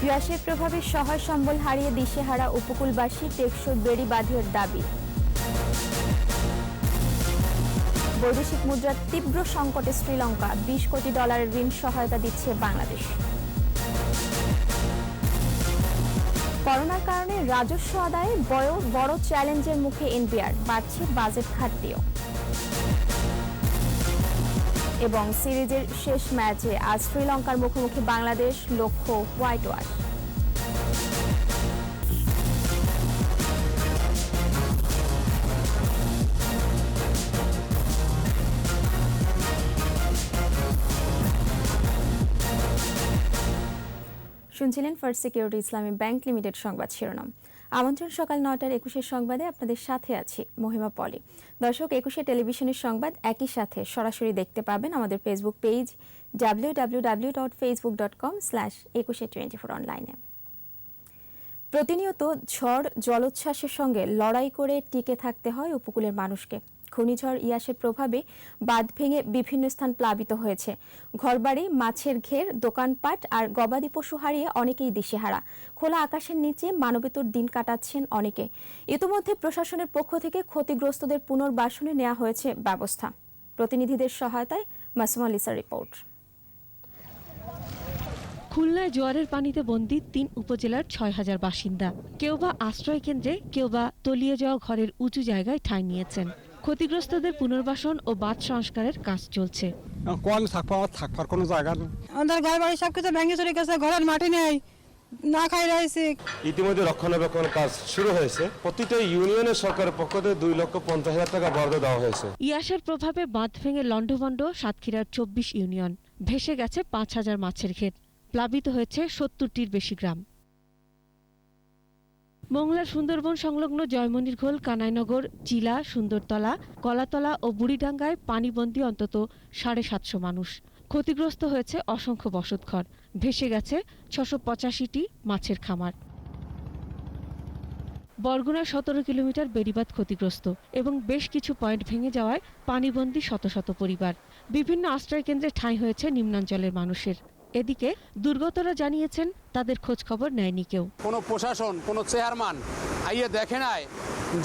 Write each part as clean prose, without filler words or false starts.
ইয়াসের প্রভাবে সহায় সম্বল হারিয়ে দিশেহারা উপকূলবাসী, টেকসই বেড়ি বাঁধের দাবি। বৈদেশিক মুদ্রার তীব্র সংকটে শ্রীলঙ্কা, $20 কোটি ঋণ সহায়তা দিচ্ছে বাংলাদেশ। করোনার কারণে রাজস্ব আদায়ে বড় চ্যালেঞ্জের মুখে এনবিআর, বাড়ছে বাজেট ঘাটতিও। এবং সিরিজের শেষ ম্যাচে আজ শ্রীলঙ্কার মুখোমুখি বাংলাদেশ, লক্ষ্য হোয়াইট ওয়াশ। শুনছিলেন ফার্স্ট সিকিউরিটি ইসলামী ব্যাংক লিমিটেড সংবাদ শিরোনাম। আমন্ত্রণ সকাল 9টার 21 সংবাদে আপনাদের সাথে আছি মহিমা পলি। দর্শক, 21 টেলিভিশনের সংবাদ একই সাথে সরাসরি দেখতে পাবেন আমাদের ফেসবুক পেজ www.facebook.com/2124 অনলাইনে। প্রতিনিয়ত ঝড় জলোচ্ছ্বাসের সঙ্গে লড়াই করে টিকে থাকতে হয় উপকূলের মানুষকে। ঘূর্ণিঝড় ইয়াসের প্রভাবে বাঁধ ভেঙে বিভিন্ন স্থান প্লাবিত হয়েছে। ঘরবাড়ি, মাছের ঘের, দোকানপাট আর গবাদি পশু হারিয়ে অনেকেই দিশেহারা। খোলা আকাশের নিচে মানবেতর দিন কাটাচ্ছেন অনেকে। ইতিমধ্যে প্রশাসনের পক্ষ থেকে ক্ষতিগ্রস্তদের পুনর্বাসনে নেওয়া হয়েছে ব্যবস্থা। প্রতিনিধিদের সহায়তায় মাসুমা লিসার রিপোর্ট। খুলনায় জোয়ারের পানিতে বন্দী 3 উপজেলার 6000 বাসিন্দা। কেউ বা আশ্রয় কেন্দ্রে, কেউ বা তলিয়ে যাওয়া ঘরের উঁচু জায়গায় ঠাঁই নিয়েছেন। ক্ষতিগ্রস্তদের পুনর্বাসন ও বাঁধ সংস্কারের কাজ চলছে। থাকবার কোনো জায়গা নেই, আমাদের ঘর বাড়ি সবকিছু ভেঙে চলে গেছে, ঘরের মাটি নেই, না খাই রয়েছে। ইতিমধ্যে রক্ষণাবেক্ষণ কাজ শুরু হয়েছে। প্রতিটা ইউনিয়নের সরকারের পক্ষ থেকে 2,50,000 টাকা বরাদ্দ দেওয়া হয়েছে। ইয়াসের প্রভাবে বাঁধ ভেঙে লন্ডভন্ড সাতক্ষীরার 24 ইউনিয়ন। ভেসে গেছে 5000 মাছের ঘের। প্লাবিত হয়েছে 70টির বেশি গ্রাম। মংলার সুন্দরবন সংলগ্ন জয়মনির ঘোল, কানাইনগর, চিলা, সুন্দরতলা, কলাতলা ও বুড়িডাঙ্গায় পানিবন্দী অন্তত 750 মানুষ। ক্ষতিগ্রস্ত হয়েছে অসংখ্য বসতঘর। ভেসে গেছে 685টি মাছের খামার। বরগুনায় 17 কিলোমিটার বেড়িবাঁধ ক্ষতিগ্রস্ত এবং বেশ কিছু পয়েন্ট ভেঙে যাওয়ায় পানিবন্দী শত শত পরিবার। বিভিন্ন আশ্রয়কেন্দ্রে ঠাঁই হয়েছে নিম্নাঞ্চলের মানুষের। এদিকে দুর্গতরা জানিয়েছেন তাদের খোঁজ খবর নেয়নি কেউ। কোনো প্রশাসন, কোনো চেয়ারম্যান আইয়ে দেখে নাই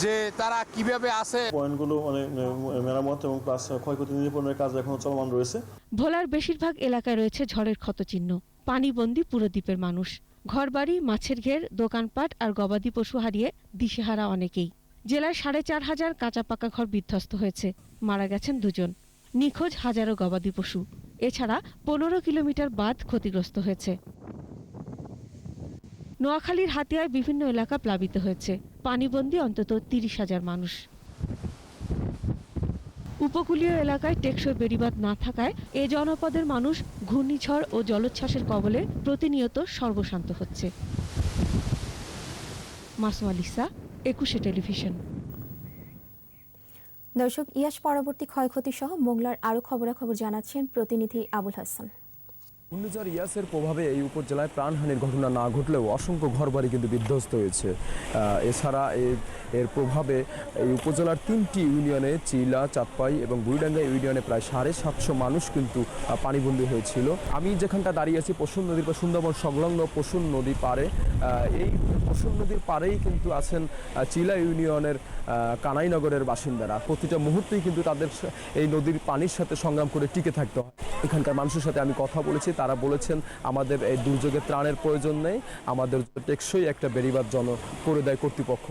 যে তারা কিভাবে আছে। পয়েন্টগুলো মেরামত এবং প্লাস ক্ষয়ক্ষতি নিরূপণের কাজ এখনো চলমান রয়েছে। ভোলার বেশিরভাগ এলাকায় রয়েছে ঝড়ের ক্ষতচিহ্ন। পানিবন্দী পুরো দ্বীপের মানুষ। ঘরবাড়ি, মাছের ঘের, দোকানপাট আর গবাদি পশু হারিয়ে দিশেহারা অনেকেই। জেলায় 4500 কাঁচা পাকা ঘর বিধ্বস্ত হয়েছে। মারা গেছেন 2 জন। নিখোঁজ হাজারো গবাদি পশু। এছাড়া 15 কিলোমিটার বাঁধ ক্ষতিগ্রস্ত হয়েছে। নোয়াখালীর হাতিয়ায় বিভিন্ন এলাকা প্লাবিত হয়েছে। পানিবন্দী অন্তত 30,000 মানুষ। উপকূলীয় এলাকায় টেকসই বেড়িবাঁধ না থাকায় এ জনপদের মানুষ ঘূর্ণিঝড় ও জলোচ্ছ্বাসের কবলে প্রতিনিয়ত সর্বশান্ত হচ্ছে। Masuma Lisa, 21 television. দর্শক, ইয়াস পরবর্তী ক্ষয়ক্ষতি সহ মোংলার আরও খবরাখবর জানাচ্ছেন প্রতিনিধি আবুল হাসান। ঘূর্ণিঝড় ইয়াসের প্রভাবে এই উপজেলায় প্রাণহানির ঘটনা না ঘটলেও অসংখ্য ঘরবাড়ি কিন্তু বিধ্বস্ত হয়েছে। এছাড়া এর প্রভাবে এই উপজেলার 3টি ইউনিয়নে, চিলা, চাঁদপাই এবং বুড়িডাঙ্গা ইউনিয়নে প্রায় 750 মানুষ কিন্তু পানিবন্দী হয়েছিল। আমি যেখানটা দাঁড়িয়ে আছি পশুর নদীর বা সুন্দরবন সংলগ্ন পশুর নদী পাড়ে। এই পশুর নদীর পাড়েই কিন্তু আছেন চিলা ইউনিয়নের কানাইনগরের বাসিন্দারা। প্রতিটা মুহূর্তেই কিন্তু তাদের এই নদীর পানির সাথে সংগ্রাম করে টিকে থাকতে হয়। এখানকার মানুষের সাথে আমি কথা বলেছি, তারা বলেছেন আমাদের এই দুর্যোগে ত্রাণের প্রয়োজন নেই, আমাদের টেকসই একটা বেড়িবাঁধ করে দেয় কর্তৃপক্ষ।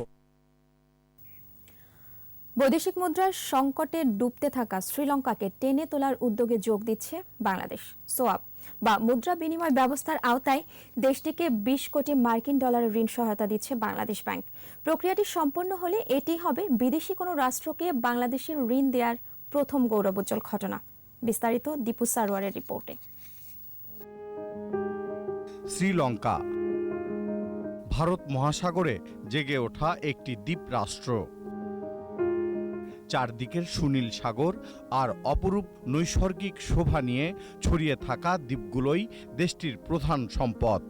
বৈদেশিক মুদ্রার সংকটে ডুবতে থাকা শ্রীলঙ্কাকে টেনে তোলার উদ্যোগে যোগ দিচ্ছে বাংলাদেশ। সোয়াপ বা মুদ্রা বিনিময় ব্যবস্থার আওতায় দেশটিকে $20 কোটি ঋণ সহায়তা দিচ্ছে বাংলাদেশ ব্যাংক। প্রক্রিয়াটি সম্পন্ন হলে এটি হবে বিদেশি কোনো রাষ্ট্রকে বাংলাদেশের ঋণ দেওয়ার প্রথম গৌরবোজ্জ্বল ঘটনা। বিস্তারিত দীপু সারোয়ারের রিপোর্টে। শ্রীলঙ্কা ভারত মহাসাগরে জেগে ওঠা একটি দ্বীপ রাষ্ট্র। চারদিকের সুনীল সাগর আর অপরূপ নৈসর্গিক শোভা নিয়ে ছড়িয়ে থাকা দ্বীপগুলোই দেশটির প্রধান সম্পদ।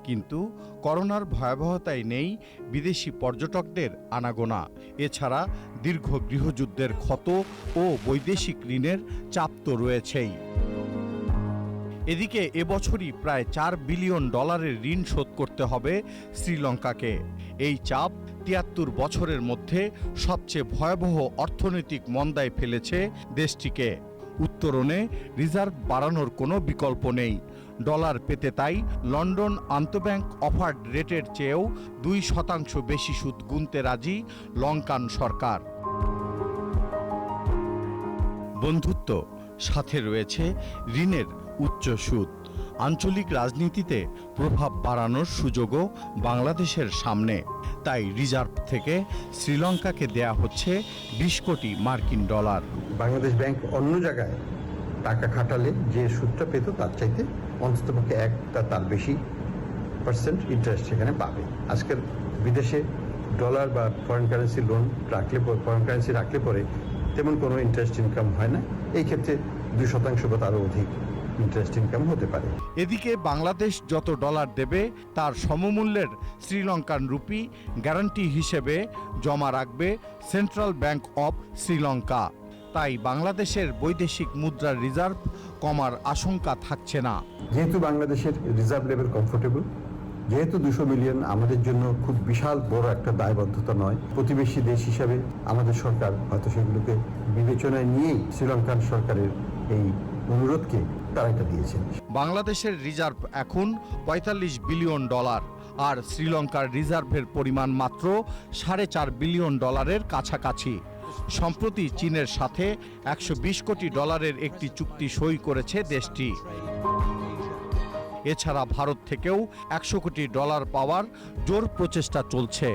কিন্তু করোনার ভয়াবহতায় নেই বিদেশি পর্যটকদের আনাগোনা। এছাড়া দীর্ঘ গৃহযুদ্ধের ক্ষত ও বৈদেশিক ঋণের চাপ তো রয়েছেই। এদিকে এবছরই প্রায় $4 বিলিয়ন ঋণ শোধ করতে হবে শ্রীলঙ্কাকে। এই চাপ ৭৩ বছরের মধ্যে সবচেয়ে ভয়াবহ অর্থনৈতিক মন্দায় ফেলেছে দেশটিকে। উত্তরণে রিজার্ভ বাড়ানোর কোনো বিকল্প নেই। ডলার পেতে তাই লন্ডন আন্তঃব্যাংক অফার্ড রেটের চেয়েও 2% বেশি সুদ গুনতে রাজি লঙ্কান সরকার। বন্ধুত্ব, সাথে রয়েছে ঋণের উচ্চ সুদ। আঞ্চলিক রাজনীতিতে প্রভাব বাড়ানোর সুযোগও বাংলাদেশের সামনে। তাই রিজার্ভ থেকে শ্রীলঙ্কাকে দেয়া হচ্ছে $20 কোটি। বাংলাদেশ ব্যাংক অন্য জায়গায় টাকা খাটালে যে সুদটা পেত তার চাইতে অন্ততপক্ষে তার বেশি % ইন্টারেস্ট সেখানে পাবে। আজকের বিদেশে ডলার বা ফরেন কারেন্সি লোন রাখলে, ফরেন কারেন্সি রাখলে পরে তেমন কোনো ইন্টারেস্ট ইনকাম হয় না। এই ক্ষেত্রে 2% বা তারও অধিক ইন্টারেস্ট ইনকাম হতে পারে। এদিকে বাংলাদেশ যত ডলার দেবে তার সমমূল্যের শ্রীলঙ্কান রুপি গ্যারান্টি হিসেবে জমা রাখবে সেন্ট্রাল ব্যাংক অব শ্রীলঙ্কা। তাই বাংলাদেশের বৈদেশিক মুদ্রার রিজার্ভ কমার আশঙ্কা থাকছে না। যেহেতু বাংলাদেশের রিজার্ভ লেভেল কমফোর্টেবল, যেহেতু 200 মিলিয়ন আমাদের জন্য খুব বিশাল বড় একটা দায়বদ্ধতা নয়, প্রতিবেশী দেশ হিসাবে আমাদের সরকার হয়তো সেগুলোকে বিবেচনায় নিয়েই শ্রীলঙ্কান সরকারের এই অনুরোধকে তারা এটা দিয়েছেন। বাংলাদেশের রিজার্ভ এখন $45 বিলিয়ন, আর শ্রীলঙ্কার রিজার্ভের পরিমাণ মাত্র $4.5 বিলিয়ন কাছাকাছি। সম্প্রতি চীনের সাথে $120 কোটি একটি চুক্তি সই করেছে দেশটি। এছাড়া ভারত থেকেও $100 কোটি পাওয়ার জোর প্রচেষ্টা চলছে।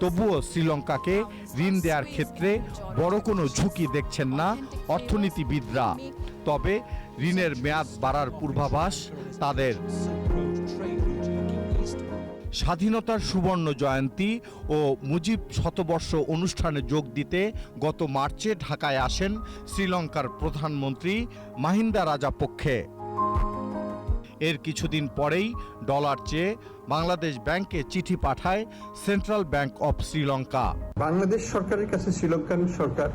তবুও শ্রীলঙ্কাকে ঋণ দেওয়ার ক্ষেত্রে বড় কোনো ঝুঁকি দেখছেন না অর্থনীতিবিদরা। তবে ঋণের মেয়াদ বাড়ার পূর্বাভাস তাদের। স্বাধীনতার সুবর্ণ জয়ন্তী ও মুজিব শতবর্ষ অনুষ্ঠানে যোগ দিতে গত মার্চে ঢাকায় আসেন শ্রীলঙ্কার প্রধানমন্ত্রী মাহিন্দা রাজাপক্ষে। এর কিছুদিন পরেই ডলার চেয়ে বাংলাদেশ ব্যাংকে চিঠি পাঠায় central bank of Sri Lanka. Bangladesh সরকারের কাছে শ্রীলঙ্কান সরকার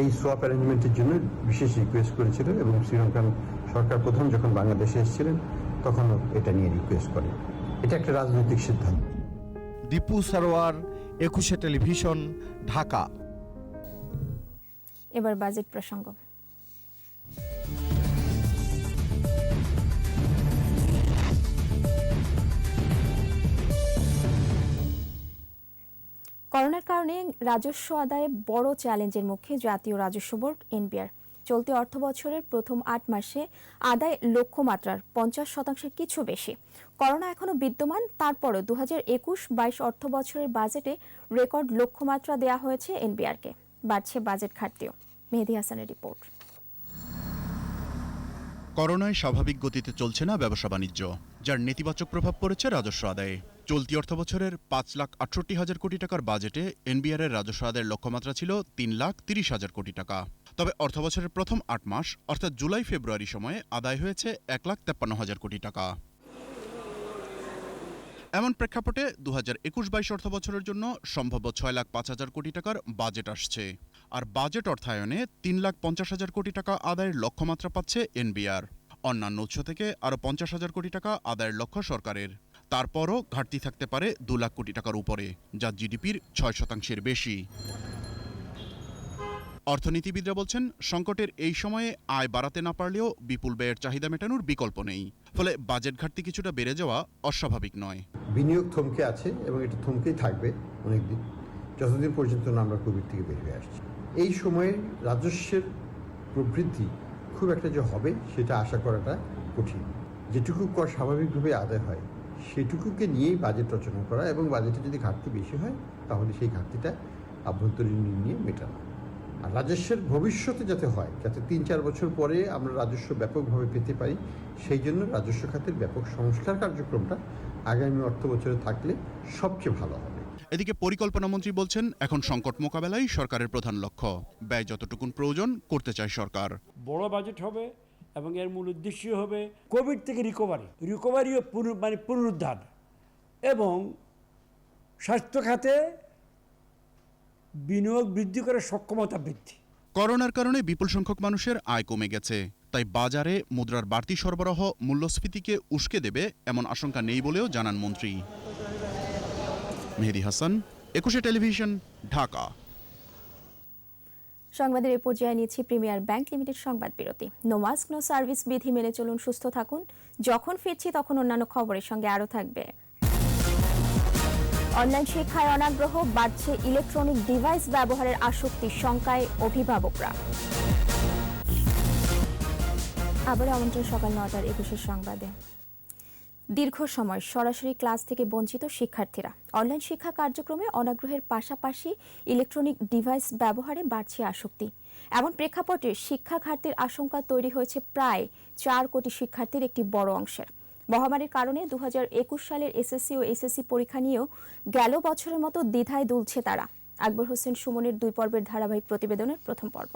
এই সোয়াপ অ্যারেঞ্জমেন্টের জন্য বিশেষ রিকোয়েস্ট করেছিল এবং শ্রীলঙ্কান সরকার প্রথম যখন বাংলাদেশে এসেছিলেন তখনও এটা নিয়ে রিকোয়েস্ট করে। এটা একটা রাজনৈতিক সিদ্ধান্ত। দীপু সারোয়ার, 21 টেলিভিশন, ঢাকা। এবার বাজেট প্রসঙ্গ। করোনার কারণে রাজস্ব আদায়ে বড় চ্যালেঞ্জের মুখে জাতীয় রাজস্ব বোর্ড এনবিআর। চলতি অর্থবছরের প্রথম 8 মাসে আদায় লক্ষ্যমাত্রার 50% কিছু বেশি। করোনা এখনো বিদ্যমান, তারপরও 2021-22 অর্থবছরের বাজেটে রেকর্ড লক্ষ্যমাত্রা দেয়া হয়েছে এনবিআরকে। বাড়ছে বাজেট ঘাটতিও। মেহেদী হাসানের রিপোর্ট। করোনায় স্বাভাবিক গতিতে চলছে না ব্যবসা বাণিজ্য, যার নেতিবাচক প্রভাব পড়েছে রাজস্ব আদায়ে। চলতি অর্থবছরের 5,68,000 কোটি টাকার বাজেটে এনবিআরের রাজস্ব আদায়ের লক্ষ্যমাত্রা ছিল 3,30,000 কোটি টাকা। তবে অর্থবছরের প্রথম 8 মাস অর্থাৎ জুলাই ফেব্রুয়ারি সময়ে আদায় হয়েছে 1,53,000 কোটি টাকা। এমন প্রেক্ষাপটে 2021-22 অর্থবছরের জন্য সম্ভাব্য 6,05,000 কোটি টাকার বাজেট আসছে। আর বাজেট অর্থায়নে 3,50,000 কোটি টাকা আদায়ের লক্ষ্যমাত্রা পাচ্ছে এনবিআর। অন্যান্য উৎস থেকে আরও 50,000 কোটি টাকা আদায়ের লক্ষ্য সরকারের। তারপরও ঘাটতি থাকতে পারে 2 লাখ কোটি টাকার উপরে, যা জিডিপির 6% বেশি। অর্থনীতিবিদরা বলছেন, সংকটের এই সময়ে আয় বাড়াতে না পারলেও বিপুল ব্যয়ের চাহিদা মেটানোর বিকল্প নেই। ফলে বাজেট ঘাটতি কিছুটা বেড়ে যাওয়া অস্বাভাবিক নয়। বিনিয়োগ থমকে আছে এবং এটা থমকেই থাকবে অনেকদিন, যতদিন পর্যন্ত না আমরা কোভিড থেকে বের হয়ে আসছি। এই সময়ে রাজস্বের প্রবৃদ্ধি খুব একটা যে হবে সেটা আশা করাটা কঠিন। যেটুকু কর স্বাভাবিকভাবে আদায় হয় সেটুকুকে নিয়েই বাজেট রচনা করা, এবং বাজেটে যদি ঘাটতি বেশি হয় তাহলে সেই ঘাটতিটা আভ্যন্তরীণ ঋণ নিয়ে মেটানো। আর রাজস্বের ভবিষ্যতে যাতে হয়, যাতে 3-4 বছর পরে আমরা রাজস্ব ব্যাপকভাবে পেতে পারি, সেই জন্য রাজস্ব খাতের ব্যাপক সংস্কার কার্যক্রমটা আগামী অর্থ বছরে থাকলে সবচেয়ে ভালো হবে। এদিকে পরিকল্পনা মন্ত্রী বলছেন, এখন সংকট মোকাবেলাই সরকারের প্রধান লক্ষ্য। ব্যয় যতটুকুন প্রয়োজন করতে চায় সরকার। বড় বাজেট হবে এবং এর মূল উদ্দেশ্য হবে কোভিড থেকে রিকভারি ও পুনরুদ্ধার এবং স্বাস্থ্য খাতে বিনিয়োগ বৃদ্ধি করার সক্ষমতা বৃদ্ধি। করোনার কারণে বিপুল সংখ্যক মানুষের আয় কমে গেছে। তাই বাজারে মুদ্রার বাড়তি সরবরাহ মূল্যস্ফীতিকে উস্কে দেবে এমন আশঙ্কা নেই বলেও জানান মন্ত্রী। মেহেদী হাসান, ২১ টেলিভিশন, ঢাকা। সংবাদের এই পর্যায়ে নিচ্ছি প্রিমিয়ার ব্যাংক লিমিটেড সংবাদ বিরতি। নো মাস্ক নো সার্ভিস বিধি মেনে চলুন, সুস্থ থাকুন। যখন ফিরছি তখন অন্যান্য খবরের সঙ্গে আরও থাকবে। অনলাইন শিক্ষায় অনাগ্রহ বাড়ছে, ইলেকট্রনিক ডিভাইস ব্যবহারের আসক্তি শঙ্কায় অভিভাবকরা। আবার আমন্ত্রণ সকাল ৯টার ২১ সংবাদে। দীর্ঘ সময় সরাসরি ক্লাস থেকে বঞ্চিত শিক্ষার্থীরা অনলাইন শিক্ষা কার্যক্রমে অনাগ্রহের পাশাপাশি ইলেকট্রনিক ডিভাইস ব্যবহারে বাড়ছে আসক্তি। এমন প্রেক্ষাপটে শিক্ষা ঘাটতির আশঙ্কা তৈরি হয়েছে প্রায় ৪ কোটি শিক্ষার্থীর একটি বড় অংশের। মহামারীর কারণে ২০২১ সালের এসএসসি ও এসএসসি পরীক্ষা নিয়েও গেল বছরের মতো দ্বিধায় দুলছে তারা। আকবর হোসেন সুমনের ২ পর্বের ধারাবাহিক প্রতিবেদনের প্রথম পর্ব।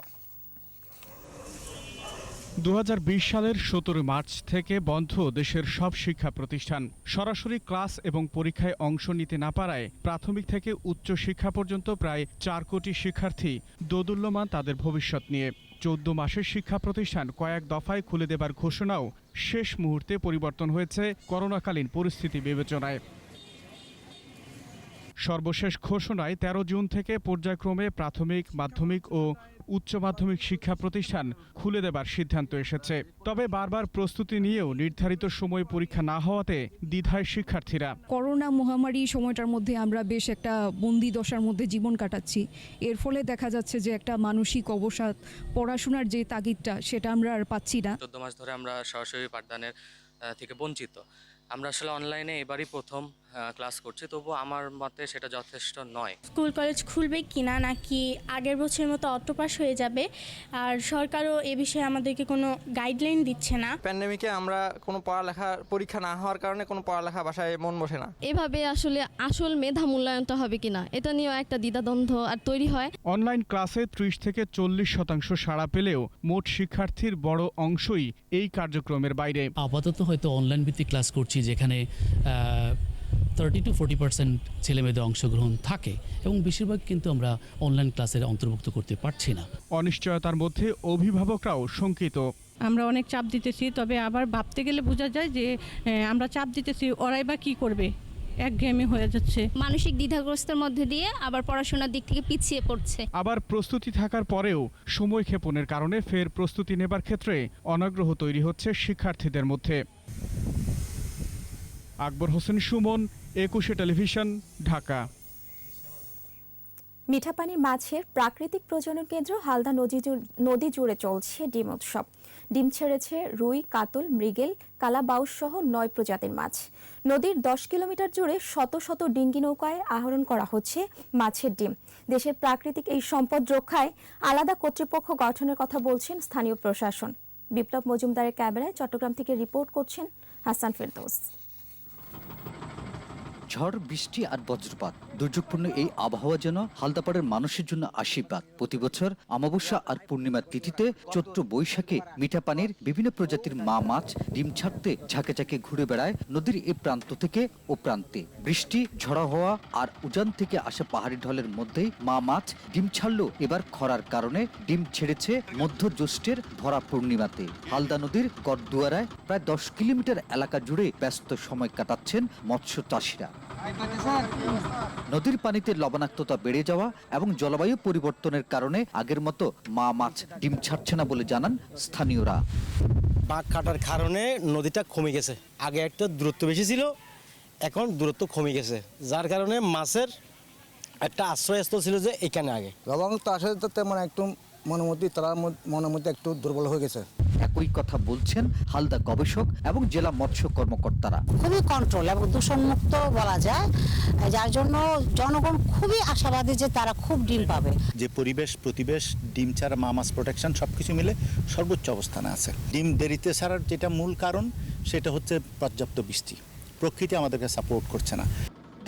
২০২০ সালের ১৭ মার্চ থেকে বন্ধ দেশের সব শিক্ষা প্রতিষ্ঠান। সরাসরি ক্লাস এবং পরীক্ষায় অংশ নিতে না পারায় প্রাথমিক থেকে উচ্চ শিক্ষা পর্যন্ত প্রায় ৪ কোটি শিক্ষার্থী দোদুল্যমান তাদের ভবিষ্যৎ নিয়ে। ১৪ মাসের শিক্ষা প্রতিষ্ঠান কয়েক দফায় খুলে দেবার ঘোষণাও শেষ মুহূর্তে পরিবর্তন হয়েছে করোনাকালীন পরিস্থিতি বিবেচনায়। সর্বশেষ ঘোষণায় ১৩ জুন থেকে পর্যায়ক্রমে প্রাথমিক, মাধ্যমিক ও উচ্চ মাধ্যমিক শিক্ষা প্রতিষ্ঠান খুলে দেবার সিদ্ধান্ত এসেছে। তবে বারবার প্রস্তুতি নিয়েও নির্ধারিত সময়ে পরীক্ষা না হওয়াতে দ্বিধায় শিক্ষার্থীরা। করোনা মহামারী সময়টার মধ্যে আমরা বেশ একটা বন্দি দশার মধ্যে জীবন কাটাচ্ছি। এর ফলে দেখা যাচ্ছে যে একটা মানসিক অবসাদ, পড়াশোনার যে তাগিদটা সেটা আমরা আর পাচ্ছি না। ১৪ মাস ধরে আমরা সরাসরি পাঠদানের থেকে বঞ্চিত। আমরা আসলে অনলাইনে এবারই প্রথম ক্লাস করছি, তবু আমার মতে সেটা যথেষ্ট নয়। স্কুল কলেজ খুলবে কিনা নাকি আগের বছরের মতো অটোপাস হয়ে যাবে, আর সরকারও এ বিষয়ে আমাদেরকে কোনো গাইডলাইন দিচ্ছে না। প্যান্ডেমিকে আমরা কোনো পরীক্ষা না হওয়ার কারণে কোনো পড়ালেখা বাসায় মন বসে না। এভাবে আসলে আসল মেধা মূল্যায়নটা হবে কিনা এটা নিয়েও একটা দ্বিধাদ্বন্দ্ব আর তৈরি হয়। অনলাইন ক্লাসে ৩০ থেকে ৪০% সাড়া পেলেও মোট শিক্ষার্থীর বড় অংশই এই কার্যক্রমের বাইরে। আপাতত হয়তো অনলাইন ভিত্তিক ক্লাস করছি, যেখানে 30 to 40% ছেলেমেয়েদের অংশগ্রহণ থাকে এবং বেশিরভাগ কিন্তু আমরা অনলাইন ক্লাসের অন্তর্ভুক্ত করতে পারছি না। অনিশ্চয়তার মধ্যে অভিভাবকরাও শঙ্কিত। আমরা অনেক চাপ দিতেছি, তবে আবার ভাবতে গেলে বোঝা যায় যে আমরা চাপ দিতেছি, ওরাই বা কী করবে, একঘেয়েমি হয়ে যাচ্ছে। মানসিক দ্বিধাগ্রস্তের মধ্যে দিয়ে আবার পড়াশোনার দিক থেকে পিছিয়ে পড়ছে। আবার প্রস্তুতি থাকার পরেও সময় ক্ষেপণের কারণে ফের প্রস্তুতি নেবার ক্ষেত্রে অনাগ্রহ তৈরি হচ্ছে শিক্ষার্থীদের মধ্যে। আকবর হোসেন সুমন, ২১ টেলিভিশন, ঢাকা। মিঠাপানির মাছের প্রাকৃতিক প্রজনন কেন্দ্র হালদা নদী জুড়ে চলছে ডিম উৎসব। ডিম ছেড়েছে রুই, কাতল, মৃগেল, কালাবাউস সহ ৯ প্রজাতির মাছ। নদীর ১০ কিলোমিটার জুড়ে শত শত ডিঙ্গি নৌকায় আহরণ করা হচ্ছে মাছের ডিম। দেশের প্রাকৃতিক এই সম্পদ রক্ষায় আলাদা কর্তৃপক্ষ গঠনের কথা বলছেন স্থানীয় প্রশাসন। বিপ্লব মজুমদারের ক্যামেরায় চট্টগ্রাম থেকে রিপোর্ট করছেন হাসান ফেরদৌস। ঝড়, বৃষ্টি আর বজ্রপাত, দুর্যোগপূর্ণ এই আবহাওয়া যেন হালদাপাড়ের মানুষের জন্য আশীর্বাদ। প্রতি বছর অমাবস্যা আর পূর্ণিমার তিথিতে চৈত্র বৈশাখে মিঠাপানির বিভিন্ন প্রজাতির মা মাছ ডিম ছাড়তে ঝাঁকে ঝাঁকে ঘুরে বেড়ায় নদীর এই প্রান্ত থেকে ও প্রান্তে। বৃষ্টি, ঝড়া হওয়া আর উজান থেকে আসা পাহাড়ি ঢলের মধ্যেই মা মাছ ডিম ছাড়লেও এবার খরার কারণে ডিম ছেড়েছে মধ্য জ্যৈষ্ঠের ভরা পূর্ণিমাতে। হালদা নদীর করদুয়ারায় প্রায় ১০ কিলোমিটার এলাকা জুড়ে ব্যস্ত সময় কাটাচ্ছেন মৎস্য চাষিরা। নদীর পানিতে লবণাক্ততা বেড়ে যাওয়া এবং জলবায়ু পরিবর্তনের কারণে আগের মতো মা মাছ ডিম ছাড়ছে না বলে জানান স্থানীয়রা। বাঁক কাটার কারণে নদীটা কমে গেছে। আগে একটা দূরত্ব বেশি ছিল, এখন দূরত্ব কমে গেছে, যার কারণে মাছের একটা আশ্রয়স্থল ছিল যে এখানে আগে। লবণাক্ত আসলে তো তেমন একটু মনের মধ্যে একটু দুর্বল হয়ে গেছে। একই কথা বলছেন হালদা গবেষক এবং জেলা মৎস্য কর্মকর্তারা। খুবই কন্ট্রোল এবং দূষণমুক্ত বলা যায়, যার জন্য জনগণ খুবই আশাবাদী যে তারা খুব ডিম পাবে। যে প্রতিবেশ ডিম ছাড়া মা মাছ প্রোটেকশন সবকিছু মিলে সর্বোচ্চ অবস্থানে আছে। ডিম দেরিতে ছাড়ার যেটা মূল কারণ সেটা হচ্ছে পর্যাপ্ত বৃষ্টি। প্রকৃতি আমাদেরকে সাপোর্ট করছে না।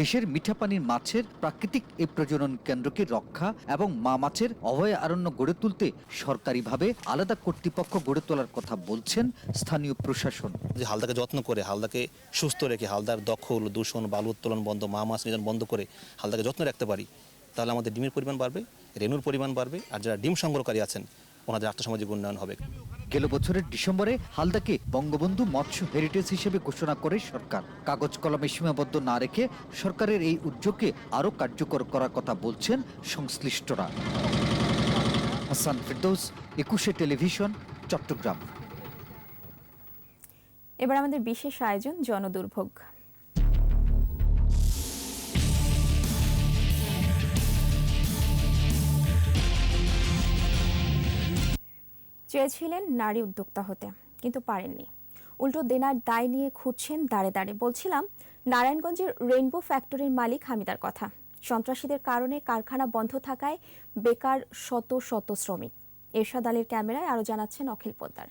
দেশের মিঠাপানির মাছের প্রাকৃতিক এই প্রজনন কেন্দ্রকে রক্ষা এবং মা মাছের অভয়ারণ্য গড়ে তুলতে সরকারিভাবে আলাদা কর্তৃপক্ষ গড়ে তোলার কথা বলছেন স্থানীয় প্রশাসন। যে হালদাকে যত্ন করে, হালদাকে সুস্থ রেখে, হালদার দখল, দূষণ, বালু উত্তোলন বন্ধ, মা মাছ নিধন বন্ধ করে হালদাকে যত্ন রাখতে পারি, তাহলে আমাদের ডিমের পরিমাণ বাড়বে, রেণুর পরিমাণ বাড়বে, আর যারা ডিম সংগ্রহকারী আছেন ওনাদের আর্থসামাজিক উন্নয়ন হবে। গেল বছরের ডিসেম্বরে হালদাকে বঙ্গবন্ধু মৎস্য হেরিটেজ হিসেবে ঘোষণা করে সরকার। কাগজ কলমে সীমাবদ্ধ না রেখে সরকারের এই উদ্যোগকে আরও কার্যকর করার কথা বলছেন সংশ্লিষ্টরা। হাসান ফেরদৌস, একুশে টেলিভিশন, চট্টগ্রাম। এবার আমাদের বিশেষ আয়োজন জনদুর্ভোগ। চেয়েছিলেন নারী উদ্যোক্তা হতে, কিন্তু পারেননি। উল্টো দেনার দায় নিয়ে ঘুরছেন দাঁড়ে দাঁড়ে। বলছিলাম নারায়ণগঞ্জের রেইনবো ফ্যাক্টরির মালিক হামিদার কথা। সন্ত্রাসীদের কারণে কারখানা বন্ধ থাকায় বেকার শত শত শ্রমিক। এরশাদ আলীর ক্যামেরায় আরও জানাচ্ছেন অখিল পোদ্দার।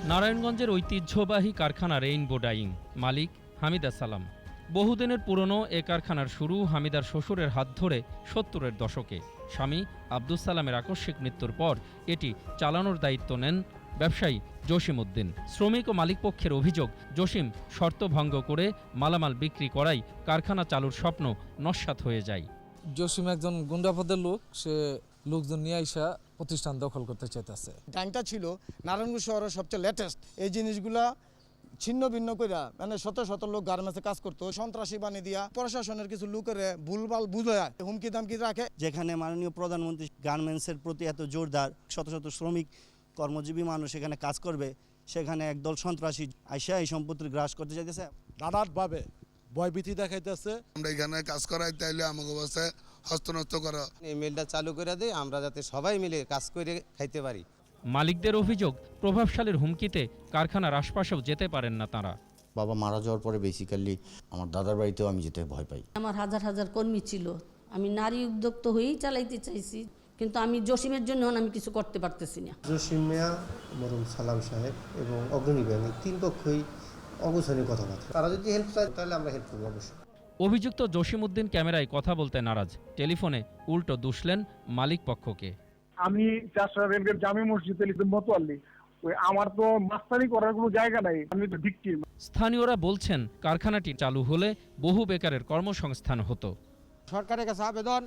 নারায়ণগঞ্জের ঐতিহ্যবাহী কারখানা রেইনবো ডাইং, মালিক হামিদা সালাম। বহুদিনের পুরনো এ কারখানার শুরু হামিদার শ্বশুরের হাত ধরে ৭০-এর দশকে। স্বামী আব্দুস সালামের আকস্মিক মৃত্যুর পর এটি চালানোর দায়িত্ব নেন ব্যবসায়ী জসিম উদ্দিন। শ্রমিক ও মালিকপক্ষের অভিযোগ, জসিম শর্ত ভঙ্গ করে মালামাল বিক্রি করায় কারখানা চালুর স্বপ্ন নস্যাৎ হয়ে যায়। জসিম একজন গুন্ডাপদের লোক, সে লোকজন নিয়ে আইসা প্রতিষ্ঠান দখল করতে চাইতেছে। ডাইংটা ছিল নারায়ণগঞ্জ শহরের সবচেয়ে লেটেস্ট। এই জিনিসগুলা ছিন্ন ভিন্ন করে মানে শত শত লোক গার্মেন্টসে কাজ করতো, সন্ত্রাসী বানিয়ে দিয়া প্রশাসনের কিছু লোকের ভুলভাল বুঝায় হুমকি দামকি রাখে। যেখানে মাননীয় প্রধানমন্ত্রী গার্মেন্টসের প্রতি এত জোরদার, শত শত শ্রমিক কর্মজীবী মানুষ এখানে কাজ করবে, সেখানে একদল সন্ত্রাসী আইসা এই সম্পত্তি গ্রাস করতে চাইতেছে। নানানভাবে ভয়ভীতি দেখাইতেছে। আমরা এখানে কাজ করাই তাইলে আমাকে বসে হস্তনস্ত করা। এই মিলটা চালু করে দেয়, আমরা যাতে সবাই মিলে কাজ করে খাইতে পারি। মালিকদের অভিযোগ, প্রভাবশালীর হুমকিতে কারখানার আশপাশেও যেতে পারেন না তারা। বাবা মারা যাওয়ার পরে বেসিক্যালি আমার দাদার বাড়িতেও আমি যেতে ভয় পাই। আমার হাজার হাজার কর্মী ছিল, আমি নারী উদ্যোক্তা হয়েই চালাইতে চাইছি, কিন্তু আমি জসিমের জন্য আমি কিছু করতে পারতেছি না। জসিম মিয়া, মরুম সালাম সাহেব এবং অগ্রণী ব্যাংক তিন পক্ষই অবস্থানের কথাবার্তা। তারা যদি হেল্প চায় তাহলে আমরা হেল্প করবো অবশ্যই। অভিযুক্ত জসিম উদ্দিন ক্যামেরায় কথা বলতে নারাজ, টেলিফোনে উল্টো দুষলেন মালিক পক্ষকে। আমি জামে মসজিদে মতোয়াল্লি, ওই আমার তো মাস্তানি করার কোনো জায়গা নাই, আমি তো ভিকটিম। স্থানীয়রা বলছেন কারখানাটি চালু হলে বহু বেকারের কর্মসংস্থান হতো। সরকারের কাছে আবেদন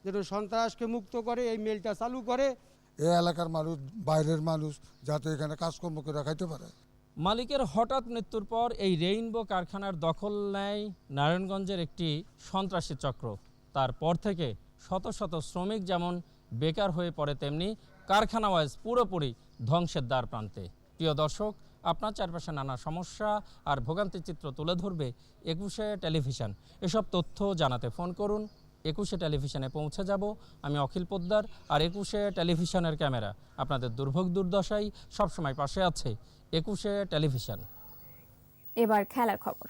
যেন সন্ত্রাসকে মুক্ত করে এই মিলটা চালু করে। এই এলাকার মানুষ, বাইরের মানুষ যাতে এখানে কাজকর্ম করে খাইতে পারে। মালিকের হঠাৎ মৃত্যুর পর এই রেইনবো কারখানার দখল নেয় নারায়ণগঞ্জের একটি সন্ত্রাসী চক্র। তারপর থেকে শত শত শ্রমিক যেমন বেকার হয়ে পড়ে, তেমনি কারখানা ওয়াইজ পুরোপুরি ধ্বংসের দ্বার প্রান্তে। প্রিয় দর্শক, আপনার চারপাশে নানা সমস্যা আর ভোগান্তির চিত্র তুলে ধরবে একুশে টেলিভিশন। এসব তথ্য জানাতে ফোন করুন। একুশে টেলিভিশনে পৌঁছে যাব আমি অখিল পোদ্দার, আর একুশে টেলিভিশনের ক্যামেরা আপনাদের দুর্ভোগ দুর্দশায় সবসময় পাশে আছে। একুশে টেলিভিশন। এবার খেলার খবর।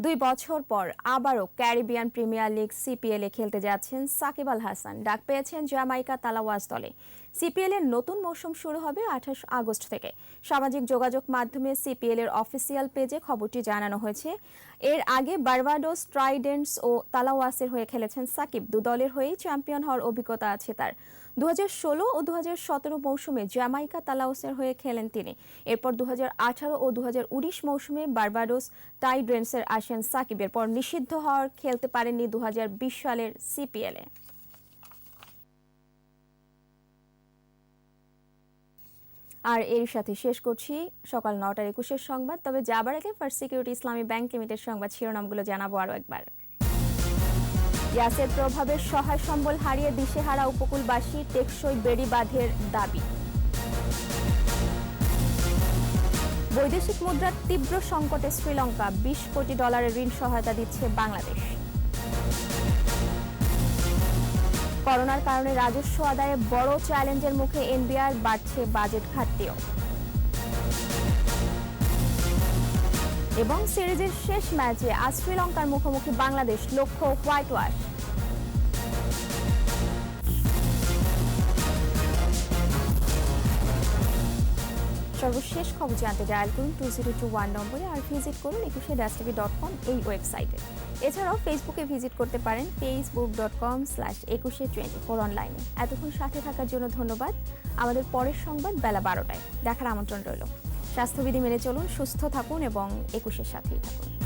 দুই বছর পর আবারও ক্যারিবিয়ান প্রিমিয়ার লিগ সিপিএলে খেলতে যাচ্ছেন সাকিব আল হাসান। ডাক পেয়েছেন জামাইকা তালাওয়াজ দলে। সিপিএল এর নতুন মৌসুম শুরু হবে 28 আগস্ট থেকে। সামাজিক যোগাযোগ মাধ্যমে সিপিএল এর অফিসিয়াল পেজে খবরটি জানানো হয়েছে। এর আগে বারবাডোস, ট্রাইডেন্টস ও তালাওয়াসের হয়ে খেলেছেন সাকিব। দু দলের হয়েই চ্যাম্পিয়ন হওয়ার অভিজ্ঞতা আছে তার। 2016 ও 2017 মৌসুমে জামাইকা তালাওয়াসের হয়ে খেলেন তিনি। এরপর 2018 ও 2019 মৌসুমে বারবাডোস টাইডেন্টসের আসেন সাকিব। এরপর নিষিদ্ধ হওয়ার খেলতে পারেননি 2020 সালের সিপিএলে। আর এর সাথে শেষ করছি সকাল 9টার 21 সংবাদ। তবে যাবার আগে ফার্স্ট সিকিউরিটি ইসলামী ব্যাংক লিমিটেড সংবাদ শিরোনামগুলো জানাবো আরও একবার। ইয়াসের প্রভাবে সহায় সম্বল হারিয়ে দিশেহারা উপকূলবাসী, টেকসই বেড়ি বাঁধের দাবি। বৈদেশিক মুদ্রার তীব্র সংকটে শ্রীলঙ্কা, $20 কোটি ঋণ সহায়তা দিচ্ছে বাংলাদেশ। করোনার কারণে রাজস্ব আদায়ে বড় চ্যালেঞ্জের মুখে এনবিআর, বাড়ছে বাজেট ঘাটতিও। এবং সিরিজের শেষ ম্যাচে আজ শ্রীলঙ্কার মুখোমুখি বাংলাদেশ, লক্ষ্য হোয়াইট ওয়াশ। সর্বশেষ খবর জানতে ডায়াল করুন 2021 নম্বরে আর ভিজিট করুন ekushe-tv.com এই ওয়েবসাইটে। এছাড়াও ফেসবুকে ভিজিট করতে পারেন facebook.com/ekushe24 অনলাইনে। এতক্ষণ সাথে থাকার জন্য ধন্যবাদ। আমাদের পরের সংবাদ বেলা 12টায় দেখার আমন্ত্রণ রইল। স্বাস্থ্যবিধি মেনে চলুন, সুস্থ থাকুন এবং একুশের সাথেই থাকুন।